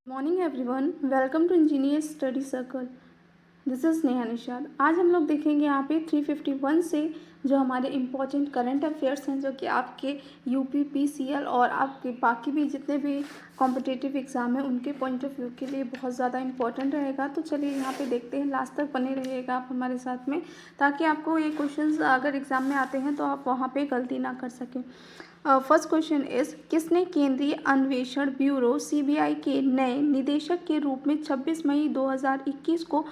Morning everyone, welcome to engineer study circle. This is Neha Nishad. आज हम लोग देखेंगे यहाँ पे 351 से जो हमारे इम्पोर्टेंट करंट अफेयर्स हैं, जो कि आपके यूपी पीसीएल और आपके बाकी भी जितने भी कॉम्पिटिटिव एग्ज़ाम हैं उनके पॉइंट ऑफ व्यू के लिए बहुत ज़्यादा इंपॉर्टेंट रहेगा। तो चलिए यहाँ पे देखते हैं, लास्ट तक बने रहिएगा आप हमारे साथ में, ताकि आपको ये क्वेश्चंस अगर एग्ज़ाम में आते हैं तो आप वहाँ पे गलती ना कर सकें। फर्स्ट क्वेश्चन इज, किसने केंद्रीय अन्वेषण ब्यूरो सीबीआई के नए निदेशक के रूप में 26 मई 2021 को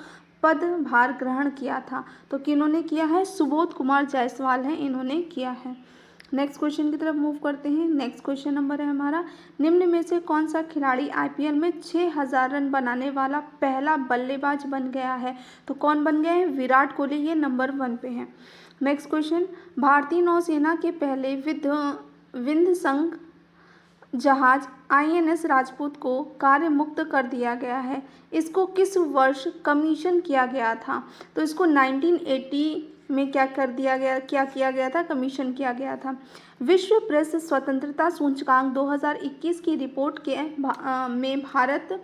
पदभार ग्रहण किया था? तो किन्होंने किया है? सुबोध कुमार जायसवाल हैं, इन्होंने किया है। नेक्स्ट क्वेश्चन की तरफ मूव करते हैं। नेक्स्ट क्वेश्चन नंबर है हमारा, निम्न में से कौन सा खिलाड़ी आईपीएल में 6000 रन बनाने वाला पहला बल्लेबाज बन गया है? तो कौन बन गए हैं? विराट कोहली, ये नंबर 1 पे है। नेक्स्ट क्वेश्चन, भारतीय नौसेना के पहले विध्वंसक जहाज आईएनएस राजपूत को कार्य मुक्त कर दिया गया है। इसको किस वर्ष कमीशन किया गया था? तो इसको 1980 में क्या किया गया था? कमीशन किया गया था। विश्व प्रेस स्वतंत्रता सूचकांक 2021 की रिपोर्ट में भारत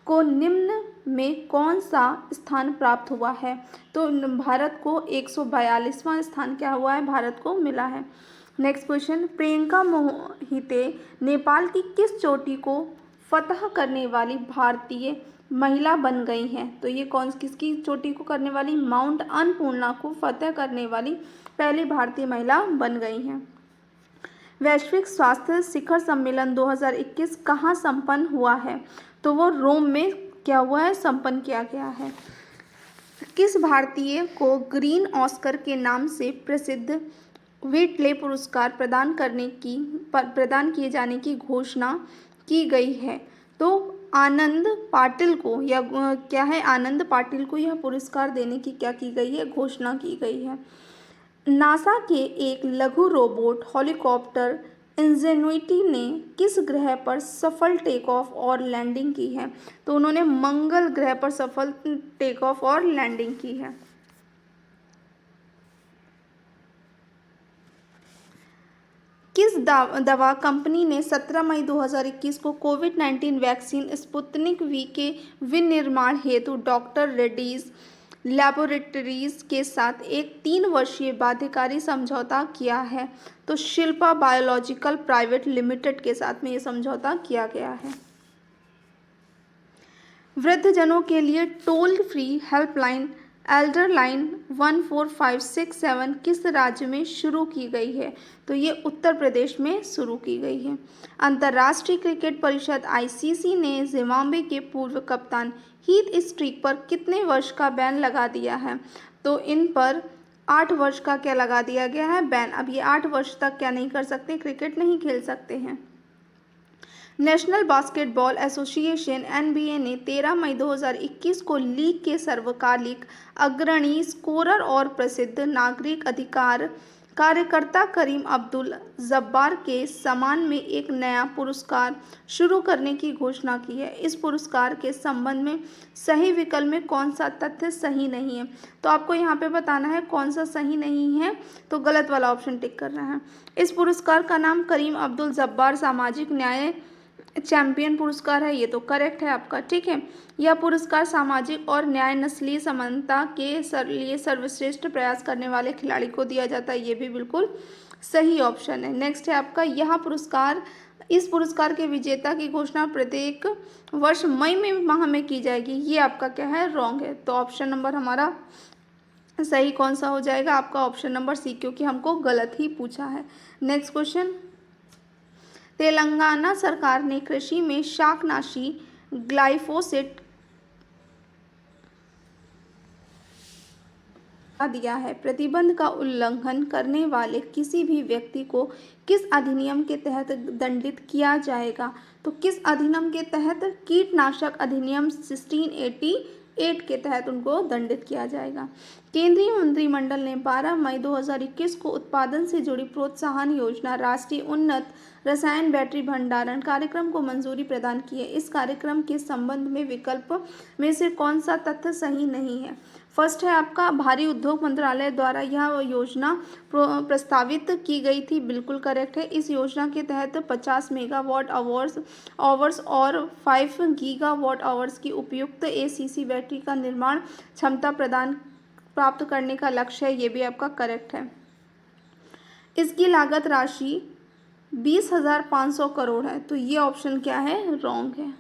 को निम्न में कौन सा स्थान प्राप्त हुआ है? तो भारत को 142वां स्थान क्या हुआ है? भारत को मिला है। नेक्स्ट क्वेश्चन, प्रियंका मोहिते नेपाल की किस चोटी को फतह करने वाली भारतीय महिला बन गई हैं? तो ये किसकी चोटी को करने वाली? माउंट अन्नपूर्णा को फतह करने वाली पहली भारतीय महिला बन गई हैं। वैश्विक स्वास्थ्य शिखर सम्मेलन 2021 कहाँ संपन्न हुआ है? तो वो रोम में क्या हुआ है? संपन्न किया गया है। किस भारतीय को ग्रीन ऑस्कर के नाम से प्रसिद्ध व्हिटले पुरस्कार प्रदान किए जाने की घोषणा की गई है? तो आनंद पाटिल को, या क्या है, आनंद पाटिल को यह पुरस्कार देने की क्या की गई है? घोषणा की गई है। नासा के एक लघु रोबोट हेलीकॉप्टर इंजेन्युइटी ने किस ग्रह पर सफल टेक ऑफ और लैंडिंग की है? तो उन्होंने मंगल ग्रह पर सफल टेक ऑफ और लैंडिंग की है। किस दवा कंपनी ने 17 मई 2021 को कोविड-19 वैक्सीन स्पुतनिक वी के विनिर्माण हेतु डॉक्टर रेड्डीज लैबोरेटरीज के साथ एक 3 वर्षीय बाध्यकारी समझौता किया है? तो शिल्पा बायोलॉजिकल प्राइवेट लिमिटेड के साथ में ये समझौता किया गया है। वृद्धजनों के लिए toll free helpline Elder line 14567 किस राज्य में शुरू की गई है? तो ये उत्तर प्रदेश में शुरू की गई है। अंतर्राष्ट्रीय क्रिकेट परिषद आईसीसी ने जिम्बाब्वे के पूर्व कप्तान हीथ स्ट्रीक पर कितने वर्ष का बैन लगा दिया है? तो इन पर 8 वर्ष का क्या लगा दिया गया है? बैन। अब ये 8 वर्ष तक क्या नहीं कर सकते? क्रिकेट नहीं खेल सकते हैं। नेशनल बास्केटबॉल एसोसिएशन एनबीए ने 13 मई 2021 को लीग के सर्वकालिक अग्रणी स्कोरर और प्रसिद्ध नागरिक अधिकार कार्यकर्ता करीम अब्दुल जब्बार के सम्मान में एक नया पुरस्कार शुरू करने की घोषणा की है। इस पुरस्कार के संबंध में सही विकल्प में कौन सा तथ्य सही नहीं है? तो आपको यहाँ पे बताना है कौन सा सही नहीं है, तो गलत वाला ऑप्शन टिक करना है। इस पुरस्कार का नाम करीम अब्दुल जब्बार सामाजिक न्याय चैंपियन पुरस्कार है, ये तो करेक्ट है आपका, ठीक है। यह पुरस्कार सामाजिक और न्याय नस्लीय समानता के लिए सर्वश्रेष्ठ प्रयास करने वाले खिलाड़ी को दिया जाता है, ये भी बिल्कुल सही ऑप्शन है। नेक्स्ट है आपका, इस पुरस्कार के विजेता की घोषणा प्रत्येक वर्ष मई माह में की जाएगी, ये आपका क्या है? रॉन्ग है। तो ऑप्शन नंबर हमारा सही कौन सा हो जाएगा? आपका ऑप्शन नंबर सी, क्योंकि हमको गलत ही पूछा है। नेक्स्ट क्वेश्चन, तेलंगाना सरकार ने कृषि में शाकनाशी ग्लाइफोसेट दिया है। प्रतिबंध का उल्लंघन करने वाले किसी भी व्यक्ति को किस अधिनियम के तहत दंडित किया जाएगा? तो किस अधिनियम के तहत? कीटनाशक अधिनियम 1688 के तहत उनको दंडित किया जाएगा। केंद्रीय मंत्रिमंडल ने 12 मई 2021 को उत्पादन से जुड़ी प्रोत्साहन योजना राष्ट्रीय उन्नत रसायन बैटरी भंडारण कार्यक्रम को मंजूरी प्रदान की है। इस कार्यक्रम के संबंध में विकल्प में से कौन सा तथ्य सही नहीं है? फर्स्ट है आपका भारी उद्योग मंत्रालय द्वारा यह योजना प्रस्तावित की गई थी, बिल्कुल करेक्ट है। इस योजना के तहत 50 मेगावाट आवर्स और 5 गीगावाट आवर्स की उपयुक्त एसीसी बैटरी का निर्माण क्षमता प्राप्त करने का लक्ष्य है, ये भी आपका करेक्ट है। इसकी लागत राशि 20,500 करोड़ है, तो ये ऑप्शन क्या है, रॉन्ग है।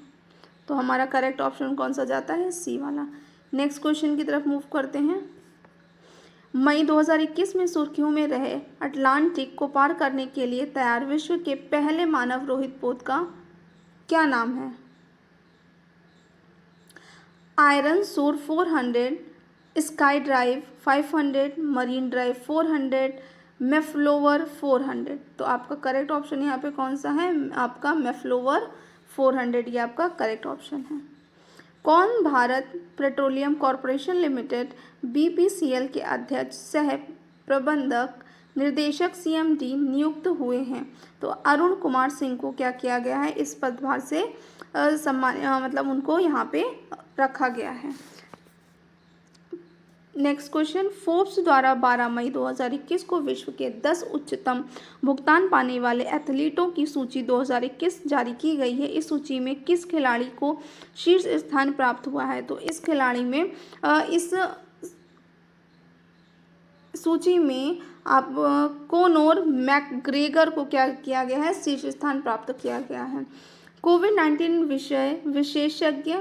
तो हमारा करेक्ट ऑप्शन कौन सा जाता है, सी वाला। नेक्स्ट क्वेश्चन की तरफ मूव करते हैं। मई 2021 में सुर्खियों में रहे अटलांटिक को पार करने के लिए तैयार विश्व के पहले मानव रोहित पोत का क्या नाम है? आयरन सोर 400, स्काई ड्राइव 500, मरीन ड्राइव 400, मैफ्लोवर 400। तो आपका करेक्ट ऑप्शन यहाँ पे कौन सा है, आपका मैफ्लोवर 400, ये आपका करेक्ट ऑप्शन है। कौन Bharat petroleum corporation limited BPCL के अध्यक्ष सह प्रबंधक निर्देशक सीएमडी नियुक्त हुए हैं? तो अरुण कुमार सिंह को क्या किया गया है, इस पदभार से मतलब उनको यहाँ पे रखा गया है। नेक्स्ट क्वेश्चन, फोर्ब्स द्वारा 12 मई 2021 को विश्व के 10 उच्चतम भुगतान पाने वाले एथलीटों की सूची 2021 जारी की गई है। इस सूची में किस खिलाड़ी को शीर्ष स्थान प्राप्त हुआ है? तो इस खिलाड़ी में इस सूची में आप कोनोर मैकग्रेगर को क्या किया गया है, शीर्ष स्थान प्राप्त किया गया है। कोविड-19 विशेषज्ञ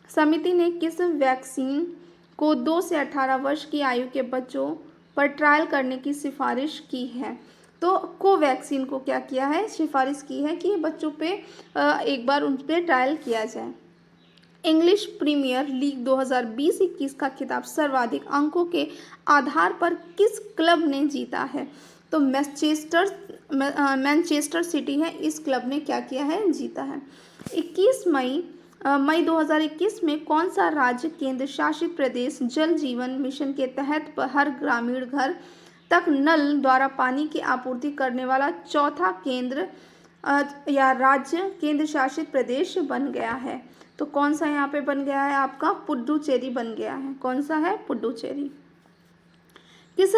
समिति ने किस वैक्सीन को 2 से 18 वर्ष की आयु के बच्चों पर ट्रायल करने की सिफारिश की है? तो कोवैक्सीन को क्या किया है, सिफारिश की है कि बच्चों पे एक बार उन पर ट्रायल किया जाए। इंग्लिश प्रीमियर लीग 2020-21 का खिताब सर्वाधिक अंकों के आधार पर किस क्लब ने जीता है? तो मैनचेस्टर सिटी है, इस क्लब ने क्या किया है, जीता है। 21 मई 2021 में कौन सा राज्य केंद्र शासित प्रदेश जल जीवन मिशन के तहत हर ग्रामीण घर तक नल द्वारा पानी की आपूर्ति करने वाला चौथा केंद्र या राज्य केंद्र शासित प्रदेश बन गया है? तो कौन सा यहाँ पे बन गया है, आपका पुडुचेरी बन गया है। कौन सा है, पुडुचेरी। किस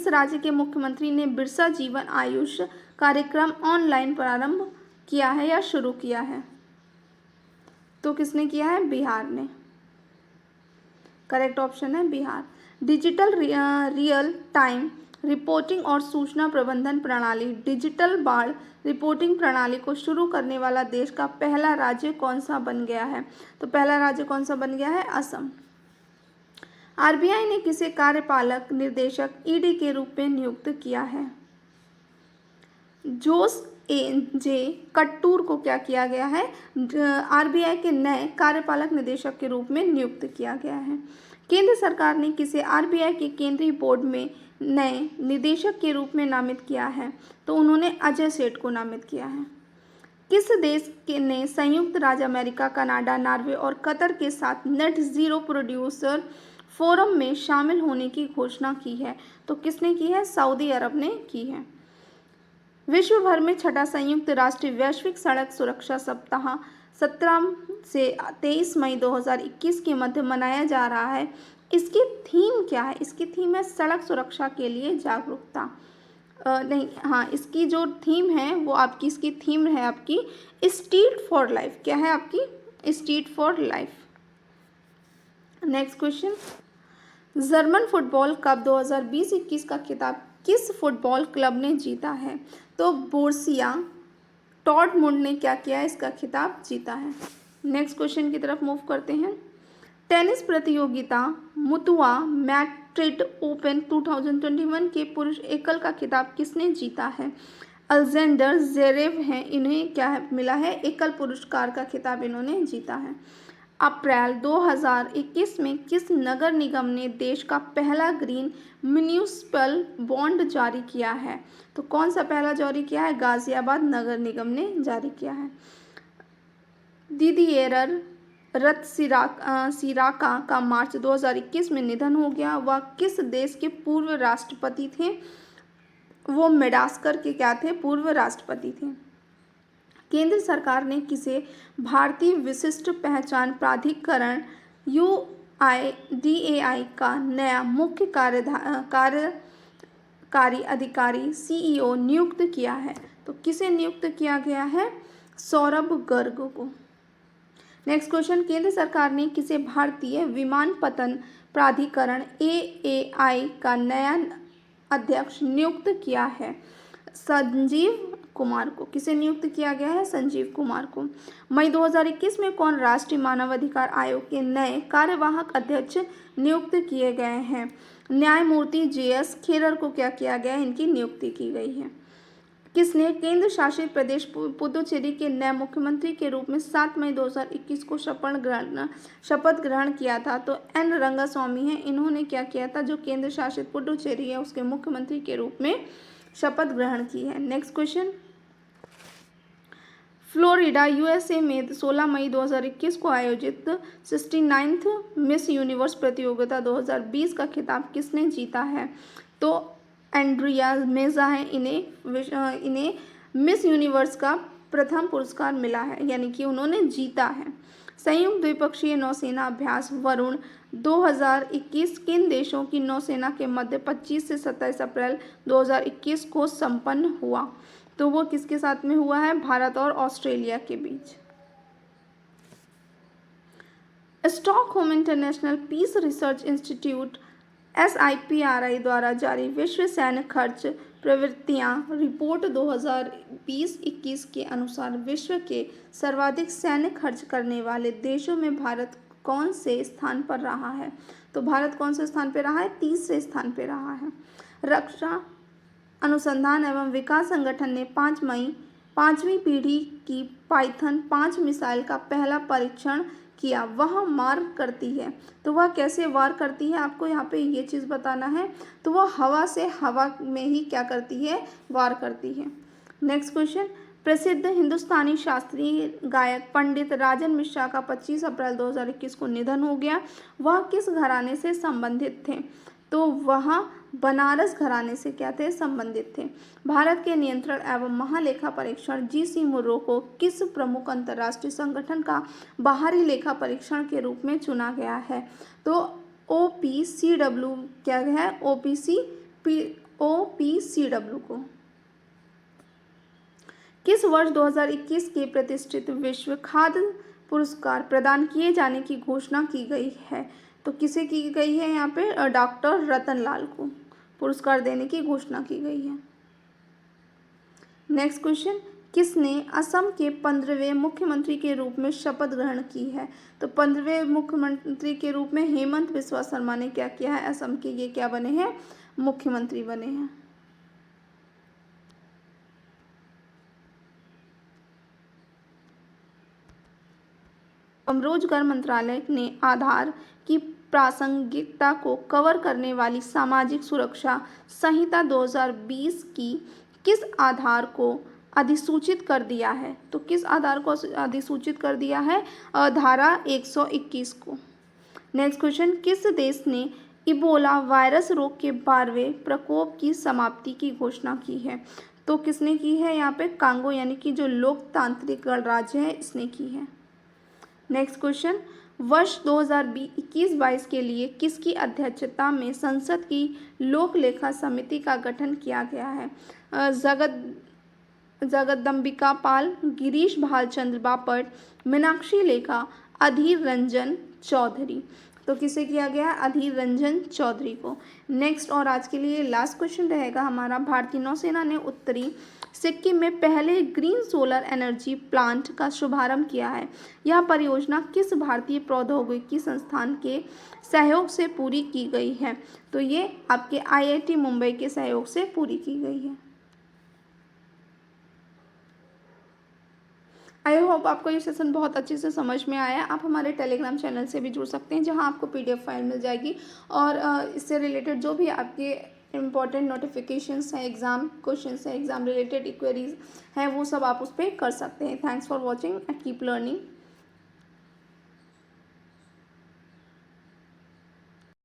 राज्य के मुख्यमंत्री ने बिरसा जीवन आयुष कार्यक्रम ऑनलाइन प्रारंभ किया है या शुरू किया है? तो किसने किया है, बिहार ने। करेक्ट ऑप्शन है Bihar. Digital real time reporting और सूचना प्रबंधन प्रणाली डिजिटल बाढ़ रिपोर्टिंग प्रणाली को शुरू करने वाला देश का पहला राज्य कौन सा बन गया है? तो पहला राज्य कौन सा बन गया है, असम। आरबीआई ने किसे कार्यपालक निदेशक ईडी के रूप में नियुक्त किया है? जोस जे कट्टूर को क्या किया गया है, आरबीआई के नए कार्यपालक निदेशक के रूप में नियुक्त किया गया है। केंद्र सरकार ने किसे आरबीआई के केंद्रीय बोर्ड में नए निदेशक के रूप में नामित किया है? तो उन्होंने अजय सेठ को नामित किया है। किस देश ने संयुक्त राज्य अमेरिका, कनाडा, नॉर्वे और कतर के साथ नेट जीरो प्रोड्यूसर फोरम में शामिल होने की घोषणा की है? तो किसने की है, सऊदी अरब ने की है। विश्व भर में छठा संयुक्त राष्ट्रीय वैश्विक सड़क सुरक्षा सप्ताह 17 से 23 मई 2021 के मध्य मनाया जा रहा है। इसकी थीम क्या है? इसकी थीम है सड़क सुरक्षा के लिए जागरूकता। इसकी जो थीम है वो आपकी, इसकी थीम है आपकी स्ट्रीट फॉर लाइफ। क्या है आपकी, street for life. Next question, German football cup 2020-21 का खिताब किस फुटबॉल क्लब ने जीता है? तो बोरुसिया डॉर्टमुंड ने क्या किया है, इसका खिताब जीता है। नेक्स्ट क्वेश्चन की तरफ मूव करते हैं। टेनिस प्रतियोगिता मुतुआ मैड्रिड ओपन 2021 के पुरुष एकल का खिताब किसने जीता है? अलेक्जेंडर ज़वेरेव हैं, इन्हें क्या मिला है, एकल पुरस्कार का खिताब इन्होंने जीता है। अप्रैल 2021 में किस नगर निगम ने देश का पहला ग्रीन म्यूनिसिपल बॉन्ड जारी किया है? तो कौन सा पहला जारी किया है, गाजियाबाद नगर निगम ने जारी किया है। दिदिएर सिराका का मार्च 2021 में निधन हो गया। वह किस देश के पूर्व राष्ट्रपति थे? वो मेडागास्कर के क्या थे, पूर्व राष्ट्रपति थे। केंद्र सरकार ने किसे भारतीय विशिष्ट पहचान प्राधिकरण DAI का नया मुख्य कार्यकारी अधिकारी CEO नियुक्त किया है? तो किसे नियुक्त किया गया है? सौरभ गर्ग को। नेक्स्ट क्वेश्चन, केंद्र सरकार ने किसे भारतीय विमानपत्तन प्राधिकरण AAI का नया अध्यक्ष नियुक्त किया है? संजीव कुमार को। किसे नियुक्त किया गया है? संजीव कुमार को। मई 2021 में कौन राष्ट्रीय मानवाधिकार आयोग के नए कार्यवाहक अध्यक्ष नियुक्त किए गए हैं? न्यायमूर्ति JS खेरर को क्या किया गया है? इनकी नियुक्ति की गई है। किसने केंद्र शासित प्रदेश पुदुचेरी के नए मुख्यमंत्री के रूप में 7 मई 2021 को शपथ ग्रहण किया था? तो N रंगास्वामी हैं। इन्होंने क्या किया था? जो केंद्र शासित पुदुचेरी है उसके मुख्यमंत्री के रूप में शपथ ग्रहण की है। नेक्स्ट क्वेश्चन, फ्लोरिडा USA में 16 मई 2021 को आयोजित 69th मिस यूनिवर्स प्रतियोगिता 2020 का खिताब किसने जीता है? तो एंड्रिया मेजा है। इन्हें मिस यूनिवर्स का प्रथम पुरस्कार मिला है, यानी कि उन्होंने जीता है। संयुक्त द्विपक्षीय नौसेना अभ्यास वरुण 2021 किन देशों की नौसेना के मध्य 25 से 27 अप्रैल 2021 को संपन्न हुआ? तो वो किसके साथ में हुआ है? भारत और ऑस्ट्रेलिया के बीच। Stockholm International Peace Research Institute SIPRI द्वारा जारी विश्व सैन्य खर्च प्रवृत्तियां रिपोर्ट 2020-21 के अनुसार विश्व के सर्वाधिक सैन्य खर्च करने वाले देशों में भारत कौन से स्थान पर रहा है? तो भारत कौन से स्थान पर रहा है? तीसरे स्थान पर रहा है। रक्षा अनुसंधान एवं विकास संगठन ने 5 मई 5वीं पीढ़ी की पाइथन 5 मिसाइल का पहला परीक्षण किया। वह वार करती है, तो वह कैसे वार करती है? आपको यहाँ पे ये चीज़ बताना है। तो वह हवा से हवा में ही क्या करती है? वार करती है। नेक्स्ट क्वेश्चन, प्रसिद्ध हिंदुस्तानी शास्त्रीय गायक पंडित राजन मिश्रा का 25 अप्रैल 2021 को निधन हो गया। वह किस घराने से संबंधित थे? तो वह बनारस घराने से क्या थे? संबंधित थे। भारत के नियंत्रण एवं महालेखा परीक्षण GC मुर्रो को किस प्रमुख अंतर्राष्ट्रीय संगठन का बाहरी लेखा परीक्षण के रूप में चुना गया है? तो OPCW क्या है? OPCW को। किस वर्ष 2021 के प्रतिष्ठित विश्व खाद्य पुरस्कार प्रदान किए जाने की घोषणा की गई है? तो किसे की गई है? यहाँ पे डॉक्टर रतन लाल को पुरस्कार देने की घोषणा की गई है। नेक्स्ट क्वेश्चन, किसने असम के 15वें मुख्यमंत्री के रूप में शपथ ग्रहण की है? तो 15वें मुख्यमंत्री के रूप में हेमंत बिस्वा शर्मा ने क्या किया है? असम के ये क्या बने हैं? मुख्यमंत्री बने हैं। रोजगार मंत्रालय ने आधार की प्रासंगिकता को कवर करने वाली सामाजिक सुरक्षा संहिता 2020 की किस आधार को अधिसूचित कर दिया है? तो किस आधार को अधिसूचित कर दिया है? धारा 121 को। नेक्स्ट क्वेश्चन, किस देश ने इबोला वायरस रोग के 12वें प्रकोप की समाप्ति की घोषणा की है? तो किसने की है? यहाँ पे कांगो, यानी कि जो लोकतांत्रिक गणराज्य है, इसने की है। नेक्स्ट क्वेश्चन, वर्ष 2021-22 के लिए किसकी अध्यक्षता में संसद की लोक लेखा समिति का गठन किया गया है? जगदम्बिका पाल, गिरीश भालचंद्र बापट, मीनाक्षी लेखा, अधीर रंजन चौधरी। तो किसे किया गया? अधीर रंजन चौधरी को। नेक्स्ट और आज के लिए लास्ट क्वेश्चन रहेगा हमारा, भारतीय नौसेना ने उत्तरी सिक्किम में पहले ग्रीन सोलर एनर्जी प्लांट का शुभारंभ किया है। यह परियोजना किस भारतीय प्रौद्योगिकी संस्थान के सहयोग से पूरी की गई है? तो ये आपके IIT मुंबई के सहयोग से पूरी की गई है। आई होप आपको ये सेशन बहुत अच्छे से समझ में आया। आप हमारे टेलीग्राम चैनल से भी जुड़ सकते हैं, जहां आपको PDF फाइल मिल जाएगी और इससे रिलेटेड जो भी आपके इम्पॉर्टेंट नोटिफिकेशंस हैं, एग्ज़ाम क्वेश्चंस हैं, एग्ज़ाम रिलेटेड क्वेरीज हैं, वो सब आप उस पर कर सकते हैं। Thanks for watching and keep learning.